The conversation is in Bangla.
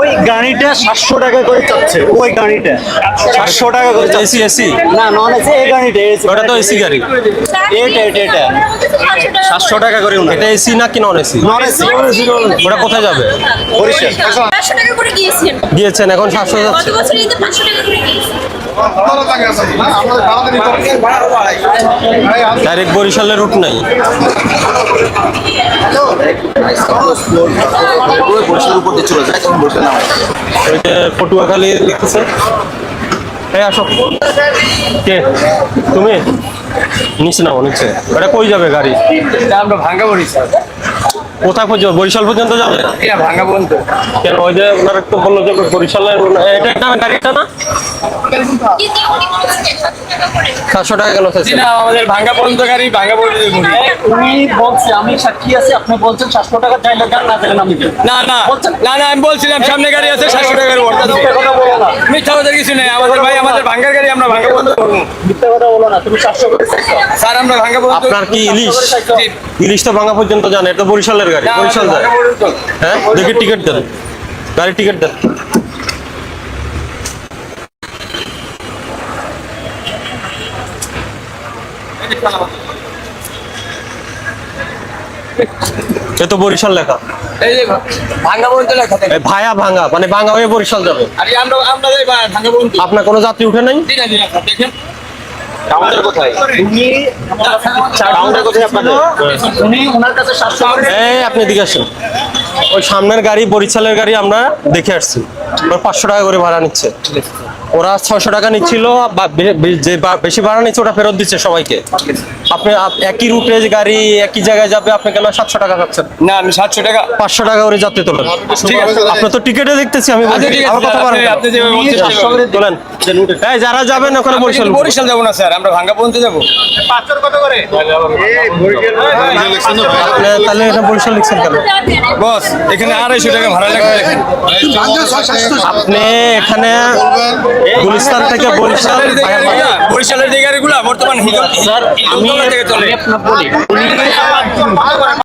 ওই গাড়িটা 700 টাকা করে চাচ্ছে। ওই গাড়িটা 700 টাকা করে এসি এসি না নন এসি। এই গাড়িটা এসি, ওটা তো এসি গাড়ি। এটা 700 টাকা করে ওটা। এটা এসি না কি নন এসি? Non AC. ওটা কোথায় যাবে? বরিশাল। 500 টাকা করে গিয়েছেন। গিয়েছেন, এখন 700 গত যাচ্ছে। বছর ঈদে 500 টাকা করে গিয়েছেন। ডাইরেক্ট বরিশালের রুট নাই। ওই যে পটুয়াখালী লিখতেছে। এই আসো। কে তুমি? নিচে নাও, নিচে। ওটা কই যাবে গাড়ি? আমরা ভাঙ্গা বরিশাল। কোথায় পর্যন্ত? বরিশাল পর্যন্ত যাবে? এটা ভাঙ্গা পর্যন্ত। কেন ওই যে ওনার একটু বললো যে বরিশালের এটা একটা গাড়িটা না? কিন্তু উনি বলছেন 700 টাকা করে। 700 টাকা কেন চাইছে? না, আমাদের ভাঙ্গা পর্যন্ত গাড়ি, ভাঙ্গা পর্যন্ত ঘুরি। উনি বলছে, আমি সাক্ষী আছি, আপনি বলছেন 700 টাকা চাইলে গান না চাইলে নামি দেন। না না না না, আমি বলছিলাম সামনে গাড়ি আছে 700 টাকার ওর মিথ্যা কথা বলো না। মিথ্যা কথা কিছু নেই। আমাদের ভাই, আমাদের ভাঙ্গার গাড়ি, আমরা ভাঙ্গা পর্যন্ত করবো। মিথ্যা কথা বলো না। তুমি 700 করে চাইছো। স্যার আমরা ভাঙ্গা পর্যন্ত। আপনার কি ইলিশ? জি। ইলিশ তো ভাঙা পর্যন্ত জানে, এটা বরিশালের গাড়ি। না, বরিশাল যায়। ভাঙ্গা পর্যন্ত। হ্যাঁ, দেখি টিকিট দেন, গাড়ি টিকিট দেন। এ তো বরিশাল লেখা। এই যে ভাঙ্গা পর্যন্ত লেখা থাকে। এই ভায়া ভাঙা, মানে ভাঙা হয়ে বরিশাল যাবে। আরে আমরা যাই ভাঙ্গা পর্যন্ত। আপনার কোনো যাত্রী উঠে নাই? দিন দিন দেখেন। কাউন্টার কোথায়? কাউন্টার কোথায় আপনাদের? উনি ওনার কাছে 700 করে। এই আপনি এদিকে আসেন। ওই সামনের গাড়ি বরিশালের গাড়ি আমরা দেখে আসছি। ওরা 500 টাকা করে ভাড়া নিচ্ছে। ওরা 600 টাকা নিচ্ছিল, যে বেশি ভাড়া নিচ্ছে ওটা ফেরত দিচ্ছে সবাইকে। আপনি একই রুটে যে গাড়ি একই জায়গায় যাবে, আপনি কেন 700 টাকা পাচ্ছেন? না, আমি 700 টাকা। 500 টাকা করে যাত্রী তোলেন। ঠিক আছে। আপনার তো টিকিটে দেখতেছি আমি। আচ্ছা, ঠিক আছে, আমার কথা বলেন। আপনি যেভাবে বলছেন 500 করে তোলেন। এই যারা যাবেন ওখানে আমরা বরিশাল। কিন্তু বরিশাল যাবো না স্যার, আমরা ভাঙ্গা পর্যন্ত যাবো। আপনি তাহলে এটা বরিশাল লিখছেন কেন? বস, এখানে 250 টাকা ভাড়া লাগবে দেখেন। আপনি এখানে গুলিস্তান থেকে বরিশাল বরিশালের যে গাড়িগুলা বর্তমান স্যার, আমি থেকে চলে। আপনার বলি